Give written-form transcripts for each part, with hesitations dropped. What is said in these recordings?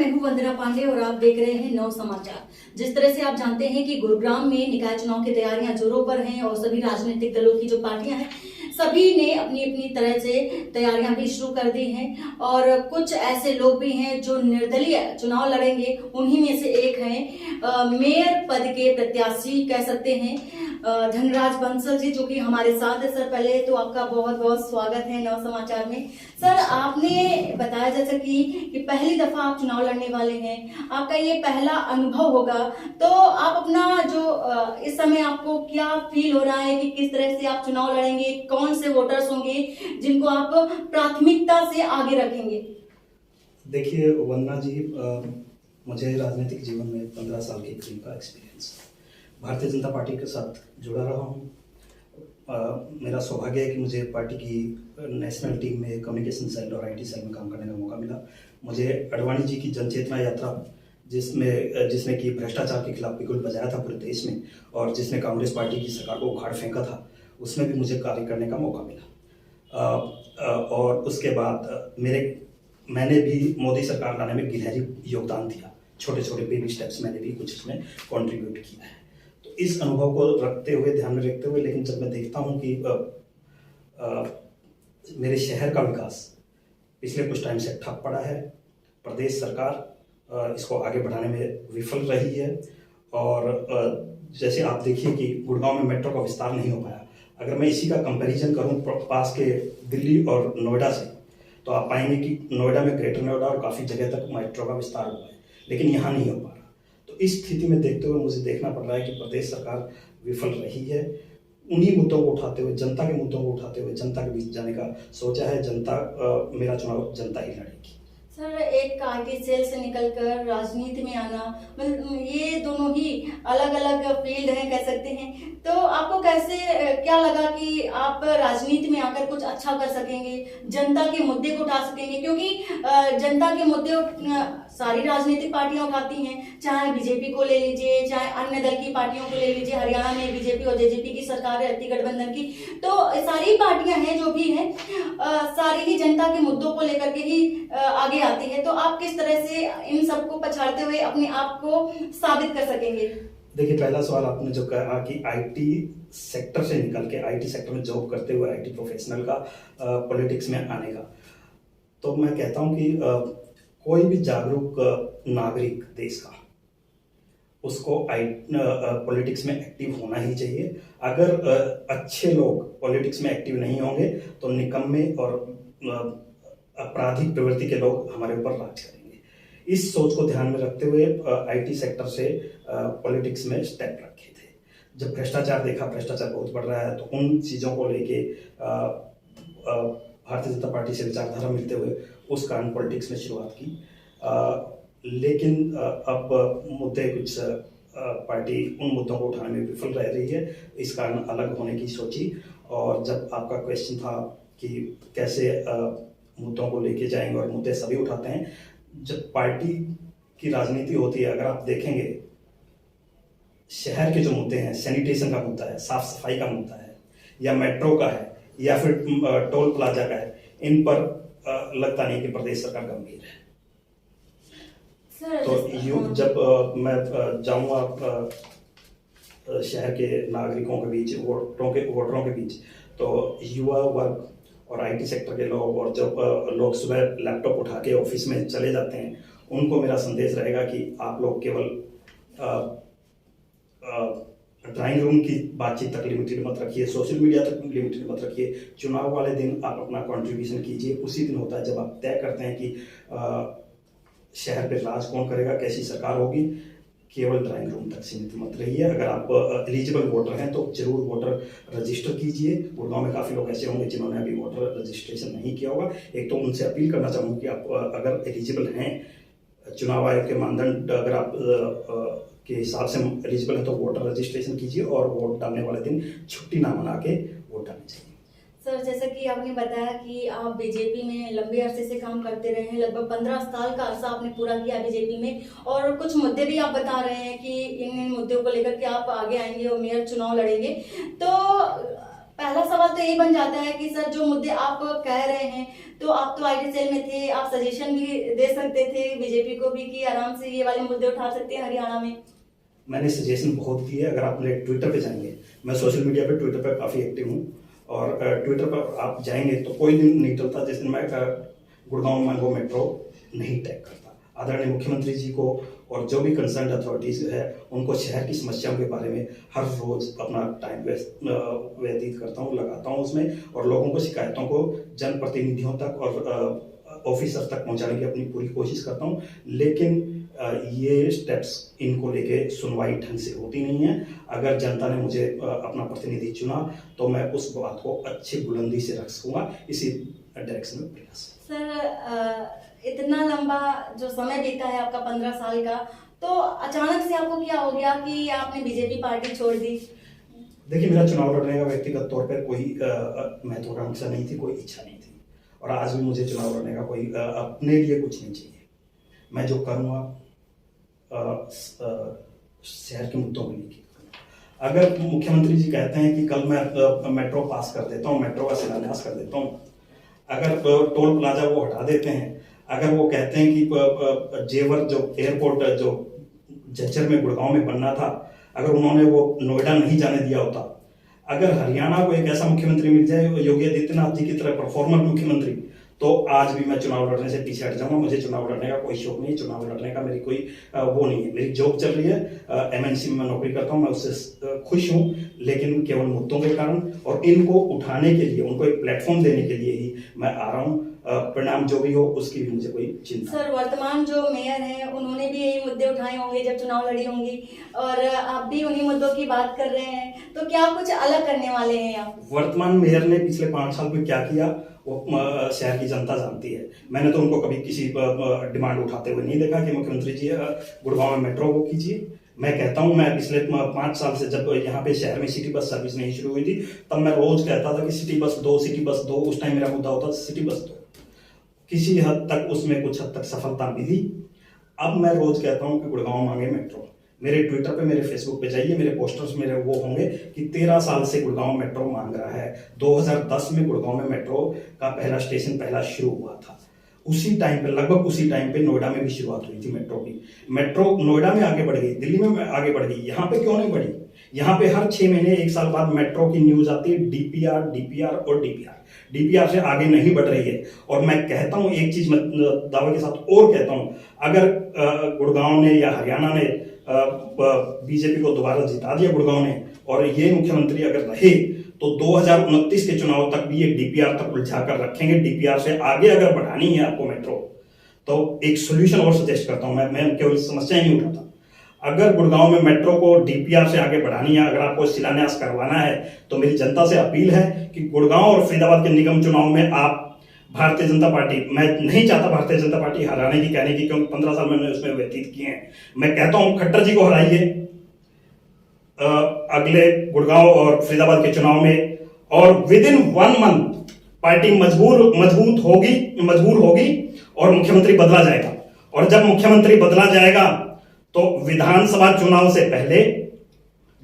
मैं हूं वंदना पांडे और आप देख रहे हैं नव समाचार। जिस तरह से आप जानते हैं कि गुरुग्राम में निकाय चुनाव की तैयारियां जोरों पर हैं और सभी राजनीतिक दलों की जो पार्टियां हैं सभी ने अपनी अपनी तरह से तैयारियां भी शुरू कर दी हैं और कुछ ऐसे लोग भी हैं जो निर्दलीय चुनाव लड़ेंगे। उन्हीं में से एक हैं मेयर पद के प्रत्याशी कह सकते हैं धनराज बंसल जी, जो कि हमारे साथ है। सर, पहले तो आपका बहुत बहुत स्वागत है नव समाचार में। सर, आपने बताया जैसा कि पहली दफा आप चुनाव लड़ने वाले हैं, आपका ये पहला अनुभव होगा, तो आप अपना जो इस समय आपको क्या फील हो रहा है कि किस तरह से आप चुनाव लड़ेंगे, कौन से वोटर्स होंगे जिनको आप प्राथमिकता से आगे रखेंगे? देखिए वंदना जी, मुझे राजनीतिक जीवन में 15 साल के करीब का एक्सपीरियंस, भारतीय जनता पार्टी के साथ जुड़ा रहा हूँ। मेरा सौभाग्य है कि मुझे पार्टी की नेशनल टीम में कम्युनिकेशन सेल और आईटी सेल में काम करने का मौका मिला। मुझे अडवाणी जी की जनचेतना यात्रा, जिसने कि भ्रष्टाचार के खिलाफ बिगुल बजाया था पूरे देश में और जिसने कांग्रेस पार्टी की सरकार को उखाड़ फेंका था, उसमें भी मुझे कार्य करने का मौका मिला। और उसके बाद मैंने भी मोदी सरकार लाने में गिलहरी योगदान दिया। छोटे छोटे बेबी स्टेप्स मैंने भी कुछ इसमें कंट्रीब्यूट किया है। तो इस अनुभव को रखते हुए, ध्यान में रखते हुए, लेकिन जब मैं देखता हूँ कि मेरे शहर का विकास पिछले कुछ टाइम से ठप पड़ा है, प्रदेश सरकार इसको आगे बढ़ाने में विफल रही है और जैसे आप देखिए कि गुड़गांव में मेट्रो का विस्तार नहीं हो पाया। अगर मैं इसी का कंपैरिजन करूं पास के दिल्ली और नोएडा से, तो आप पाएंगे कि नोएडा में, ग्रेटर नोएडा और काफ़ी जगह तक मेट्रो का विस्तार हुआ है, लेकिन यहाँ नहीं हो पा रहा। तो इस स्थिति में देखते हुए मुझे देखना पड़ रहा है कि प्रदेश सरकार विफल रही है। उन्हीं मुद्दों को उठाते हुए, जनता के मुद्दों को उठाते हुए जनता के बीच जाने का सोचा है। मेरा चुनाव जनता ही लड़ेगी। सर, एक आईटी सेल से निकलकर राजनीति में आना, मतलब ये दोनों ही अलग अलग फील्ड हैं कह सकते हैं, तो आपको कैसे क्या लगा कि आप राजनीति में आकर कुछ अच्छा कर सकेंगे, जनता के मुद्दे को उठा सकेंगे? क्योंकि जनता के मुद्दे सारी राजनीतिक पार्टियां उठाती हैं, चाहे बीजेपी को ले लीजिए, चाहे अन्य दल की पार्टियों को ले लीजिए। हरियाणा में बीजेपी और जेजेपी की सरकार है, अति गठबंधन की, तो सारी पार्टियां हैं जो भी हैं, सारी ही जनता के मुद्दों को लेकर के ही आगे आती है। तो आप किस तरह से इन सबको पछाड़ते हुए अपने आप को साबित कर सकेंगे? देखिए, पहला सवाल आपने जो कहा कि आईटी सेक्टर से निकल के आईटी सेक्टर में जॉब करते हुए आईटी प्रोफेशनल का पॉलिटिक्स में आने का, तो मैं कहता हूं कि कोई भी जागरूक नागरिक देश का, उसको पॉलिटिक्स में एक्टिव होना ही चाहिए। अगर अच्छे लोग पॉलिटिक्स में एक्टिव नहीं होंगे तो निकम्मे और आपराधिक प्रवृत्ति के लोग हमारे ऊपर राज करेंगे। इस सोच को ध्यान में रखते हुए आईटी सेक्टर से पॉलिटिक्स में स्टेप रखे थे। जब भ्रष्टाचार देखा, भ्रष्टाचार बहुत बढ़ रहा है, तो उन चीज़ों को लेके भारतीय जनता पार्टी से विचारधारा मिलते हुए उस कारण पॉलिटिक्स में शुरुआत की। लेकिन अब मुद्दे कुछ पार्टी उन मुद्दों को उठाने में विफल रह रही है, इस कारण अलग होने की सोची। और जब आपका क्वेश्चन था कि कैसे मुद्दों को लेके जाएंगे, और मुद्दे सभी उठाते हैं। जब पार्टी की राजनीति होती है, अगर आप देखेंगे शहर के जो मुद्दे हैं, सैनिटेशन का मुद्दा है, साफ सफाई का मुद्दा है, या मेट्रो का है, या फिर टोल प्लाजा का है, इन पर लगता नहीं कि प्रदेश सरकार गंभीर है। तो जब मैं जाऊंगा शहर के नागरिकों के बीच, वोटरों के बीच, तो युवा वर्ग और आईटी सेक्टर के लोग, और जब लोग सुबह लैपटॉप उठा के ऑफिस में चले जाते हैं, उनको मेरा संदेश रहेगा कि आप लोग केवल ड्राइंग रूम की बातचीत तक लिमिटेड मत रखिए, सोशल मीडिया तक लिमिटेड मत रखिए। चुनाव वाले दिन आप अपना कंट्रीब्यूशन कीजिए। उसी दिन होता है जब आप तय करते हैं कि शहर पे राज कौन करेगा, कैसी सरकार होगी। केवल ड्राइंग रूम तक सीमित मत रहिए। अगर आप एलिजिबल वोटर हैं तो जरूर वोटर रजिस्टर कीजिए। गुड़गांव में काफ़ी लोग ऐसे होंगे जिन्होंने अभी वोटर रजिस्ट्रेशन नहीं किया होगा। एक तो उनसे अपील करना चाहूँगा कि आप अगर एलिजिबल हैं, चुनाव आयोग के मानदंड अगर आप के हिसाब से एलिजिबल है, तो वोटर रजिस्ट्रेशन कीजिए और वोट डालने वाले दिन छुट्टी ना मना के वोट डालनी चाहिए। सर, जैसा कि आपने बताया कि आप बीजेपी में लंबे अरसे से काम करते रहे हैं, लगभग 15 साल का अरसा आपने पूरा किया बीजेपी में, और कुछ मुद्दे भी आप बता रहे हैं कि इन मुद्दों को लेकर के आप आगे आएंगे और मेयर चुनाव लड़ेंगे। तो पहला सवाल तो यही बन जाता है कि सर जो मुद्दे आप कह रहे हैं, तो आप तो आईटी सेल में थे, आप सजेशन भी दे सकते थे बीजेपी को भी कि आराम से ये वाले मुद्दे उठा सकते हैं हरियाणा में। मैंने सजेशन बहुत दिए। अगर आप मेरे ट्विटर पे जाएंगे, मैं सोशल मीडिया पे ट्विटर पे काफ़ी एक्टिव हूँ, और ट्विटर पर आप जाएंगे तो कोई दिन नहीं चलता जिस दिन मैं गुड़गांव मैंगो मेट्रो नहीं टैग करता। आदरणीय मुख्यमंत्री जी को और जो भी कंसर्न अथॉरिटीज है उनको शहर की समस्याओं के बारे में हर रोज अपना टाइम व्यतीत करता हूँ, लगाता हूँ उसमें, और लोगों को शिकायतों को जनप्रतिनिधियों तक और ऑफिसर तक पहुंचाने की अपनी पूरी कोशिश करता हूँ। लेकिन ये स्टेप्स इनको लेके सुनवाई ढंग से होती नहीं है। अगर जनता ने मुझे अपना प्रतिनिधि चुना तो मैं उस बात को अच्छी बुलंदी से रख सकूंगा, इसी डायरेक्शन में प्रयास। सर इतना लंबा जो समय बीता है आपका 15 साल का, तो अचानक से आपको क्या हो गया कि आपने बीजेपी पार्टी छोड़ दी? देखिए, मेरा चुनाव लड़ने का व्यक्तिगत तौर पर कोई महत्वाकांक्षा नहीं थी, कोई इच्छा नहीं थी, और आज भी मुझे चुनाव लड़ने का कोई अपने लिए कुछ नहीं चाहिए। मैं जो करूँगा शहर के मुद्दों को लेकर। अगर मुख्यमंत्री जी कहते हैं कि कल मैं मेट्रो पास कर देता हूँ, मेट्रो का शिलान्यास कर देता हूँ, अगर टोल प्लाजा वो हटा देते हैं, अगर वो कहते हैं कि जेवर जो एयरपोर्ट जो झज्जर में गुड़गांव में बनना था, अगर उन्होंने वो नोएडा नहीं जाने दिया होता, अगर हरियाणा को एक ऐसा मुख्यमंत्री मिल जाए योगी आदित्यनाथ जी की तरह परफॉर्मर मुख्यमंत्री, तो आज भी मैं चुनाव लड़ने से पीछे हट जाऊंगा। मुझे चुनाव लड़ने का कोई शौक नहीं, चुनाव लड़ने का मेरी कोई वो नहीं है। मेरी जॉब चल रही है, एमएनसी में मैं नौकरी करता हूँ, मैं उससे खुश हूँ, लेकिन केवल मुद्दों के कारण और इनको उठाने के लिए, उनको एक प्लेटफॉर्म देने के लिए ही मैं आ रहा हूँ। परिणाम जो भी हो उसकी भी मुझे कोई चिंता। सर वर्तमान जो मेयर हैं उन्होंने भी यही मुद्दे उठाए होंगे जब चुनाव लड़ी होंगी, और आप भी उन्हीं मुद्दों की बात कर रहे हैं, तो क्या कुछ अलग करने वाले हैं आप? वर्तमान मेयर ने पिछले 5 साल में क्या किया वो शहर की जनता जानती है। मैंने तो उनको कभी किसी डिमांड उठाते हुए नहीं देखा कि मुख्यमंत्री जी गुड़गांव में मेट्रो को कीजिए। मैं कहता हूं, मैं पिछले 5 साल से जब यहाँ पे शहर में सिटी बस सर्विस नहीं शुरू हुई थी, तब मैं रोज कहता था कि सिटी बस दो, सिटी बस दो। उस टाइम मेरा मुद्दा होता था सिटी बस दो। किसी हद तक उसमें कुछ हद तक सफलता मिली। अब मैं रोज कहता हूं कि गुड़गांव मांगे मेट्रो। मेरे ट्विटर पे, मेरे फेसबुक पे जाइए, मेरे पोस्टर्स मेरे वो होंगे कि 13 साल से गुड़गांव मेट्रो मांग रहा है। 2010 में गुड़गांव में मेट्रो का पहला स्टेशन शुरू हुआ था। उसी टाइम पे, लगभग उसी टाइम पे नोएडा में भी शुरुआत हुई थी मेट्रो की। मेट्रो नोएडा में आगे बढ़ गई, दिल्ली में आगे बढ़ गई, यहाँ पे क्यों नहीं बढ़ी? यहाँ पे हर 6 महीने 1 साल बाद मेट्रो की न्यूज आती है, डीपीआर डीपीआर और डीपीआर। डीपीआर से आगे नहीं बढ़ रही है। और मैं कहता हूं एक चीज, मैं दावे के साथ और कहता हूं, अगर गुड़गांव ने या हरियाणा ने बीजेपी को दोबारा जिता दिया गुड़गांव ने, और ये मुख्यमंत्री अगर रहे, तो 2029 के चुनाव तक भी ये डीपीआर तक उलझा कर रखेंगे। डीपीआर से आगे अगर बढ़ानी है आपको मेट्रो, तो एक सोल्यूशन और सजेस्ट करता हूं मैं केवल समस्या ही नहीं उठाता। अगर गुड़गांव में मेट्रो को डीपीआर से आगे बढ़ानी है, अगर आपको शिलान्यास करवाना है, तो मेरी जनता से अपील है कि गुड़गांव और फरीदाबाद के निगम चुनाव में आप भारतीय जनता पार्टी, मैं नहीं चाहता भारतीय जनता पार्टी हराने की, कहने की, क्योंकि 15 साल मैंने उसमें व्यतीत किए हैं। मैं कहता हूं खट्टर जी को हराइए अगले गुड़गांव और फरीदाबाद के चुनाव में, और विद इन 1 मंथ पार्टी मजबूत होगी और मुख्यमंत्री बदला जाएगा। और जब मुख्यमंत्री बदला जाएगा तो विधानसभा चुनाव से पहले,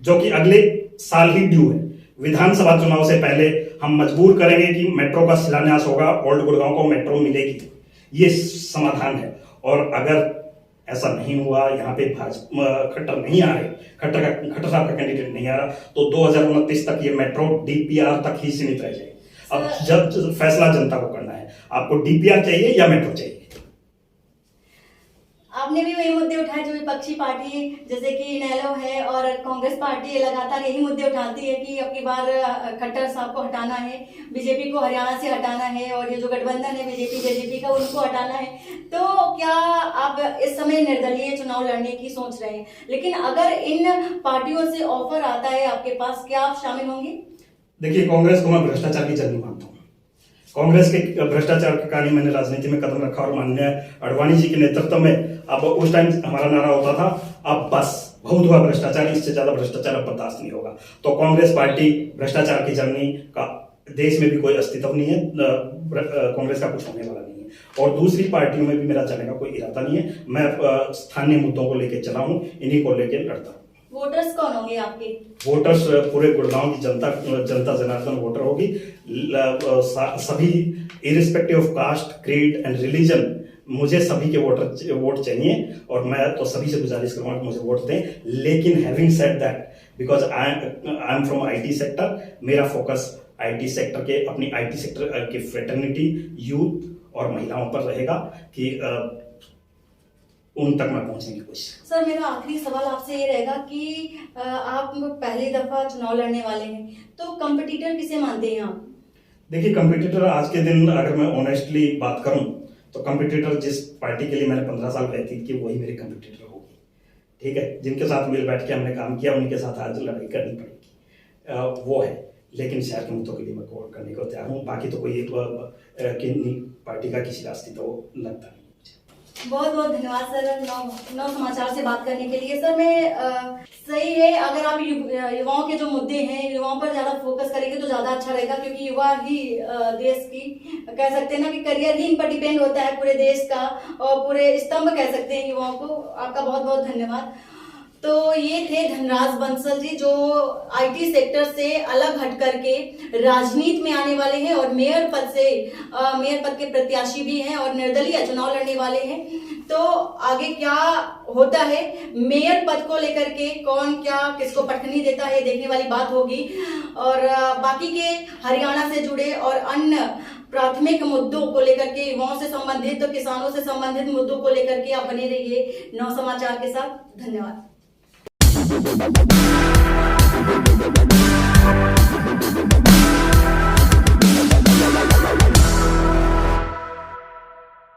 जो कि अगले साल ही ड्यू है, विधानसभा चुनाव से पहले हम मजबूर करेंगे कि मेट्रो का शिलान्यास होगा, ओल्ड गुड़गांव को मेट्रो मिलेगी। ये समाधान है। और अगर ऐसा नहीं हुआ, यहाँ पे खट्टर नहीं आ रहे, खट्टर साहब का कैंडिडेट नहीं आ रहा, तो 2029 तक ये मेट्रो डीपीआर तक ही सीमित रह जाएगी। अब जब फैसला जनता को करना है, आपको डीपीआर चाहिए या मेट्रो चाहिए। आपने भी वही मुद्दे उठाए जो विपक्षी पार्टी जैसे कि इनेलो है और कांग्रेस पार्टी लगातार यही मुद्दे उठाती है कि अब की बार खट्टर साहब को हटाना है, बीजेपी को हरियाणा से हटाना है, और ये जो गठबंधन है बीजेपी जेजेपी का, उनको हटाना है। तो क्या आप इस समय निर्दलीय चुनाव लड़ने की सोच रहे हैं? लेकिन अगर इन पार्टियों से ऑफर आता है आपके पास, क्या आप शामिल होंगे? देखिए, कांग्रेस को मैं भ्रष्टाचार की जर्नी मानता हूँ। कांग्रेस के भ्रष्टाचार के कारण मैंने राजनीति में कदम रखा, और माननीय आडवाणी जी के नेतृत्व में, अब उस टाइम हमारा नारा होता था, अब बस बहुत हुआ भ्रष्टाचार, इससे ज्यादा भ्रष्टाचार अब बर्दाश्त नहीं होगा। तो कांग्रेस पार्टी भ्रष्टाचार की जर्नी का देश में भी कोई अस्तित्व नहीं है, कांग्रेस का कुछ होने वाला नहीं है। और दूसरी पार्टियों में भी मेरा जाने का कोई इरादा नहीं है। मैं स्थानीय मुद्दों को लेकर चला हूं, इन्हीं को लेकर लड़ता हूं। वोटर्स कौन होंगे आपके? वोटर्स पूरे गुड़गांव की जनता जनार्दन वोटर होगी। सभी irrespective of caste, creed and religion, मुझे सभी के वोट चाहिए और मैं तो सभी से गुजारिश करूंगा कि मुझे वोट दें। लेकिन having said that, because I am from IT sector, मेरा फोकस आईटी सेक्टर के, अपनी आईटी सेक्टर की फ्रेटर्निटी, यूथ और महिलाओं पर रहेगा कि उन तक मैं पहुंचने की कोशिश। सर, मेरा आखिरी सवाल आपसे ये रहेगा कि आप पहली दफा चुनाव लड़ने वाले हैं, तो कंपटीटर किसे मानते हैं आप? देखिए, कंपटीटर आज के दिन अगर मैं ऑनेस्टली बात करूं तो कंपटीटर जिस पार्टी के लिए मैंने 15 साल व्यतीत किए वही मेरी कंपटीटर होगी। ठीक है, जिनके साथ मिल बैठ के हमने काम किया उनके साथ आज लड़ाई करनी पड़ेगी, वो है। लेकिन शहर के मुद्दों के लिए मैं कोर्ट करने को तैयार हूँ। बाकी तो कोई पार्टी का किसी रास्ते तो लगता नहीं। बहुत बहुत धन्यवाद सर, नौ समाचार से बात करने के लिए। सर, मैं सही है, अगर आप युवाओं के जो मुद्दे हैं, युवाओं पर ज्यादा फोकस करेंगे तो ज्यादा अच्छा रहेगा, क्योंकि युवा ही देश की, कह सकते हैं ना कि करियर ही इन पर डिपेंड होता है पूरे देश का, और पूरे स्तंभ कह सकते हैं युवाओं को। आपका बहुत बहुत धन्यवाद। तो ये थे धनराज बंसल जी, जो आईटी सेक्टर से अलग हट करके राजनीति में आने वाले हैं और मेयर पद के प्रत्याशी भी हैं और निर्दलीय चुनाव लड़ने वाले हैं। तो आगे क्या होता है मेयर पद को लेकर के, कौन क्या किसको पटखनी देता है, देखने वाली बात होगी। और बाकी के हरियाणा से जुड़े और अन्य प्राथमिक मुद्दों को लेकर के, युवाओं से संबंधित, किसानों से संबंधित मुद्दों को लेकर के आप बने रहिए नौ समाचार के साथ। धन्यवाद। Thank you.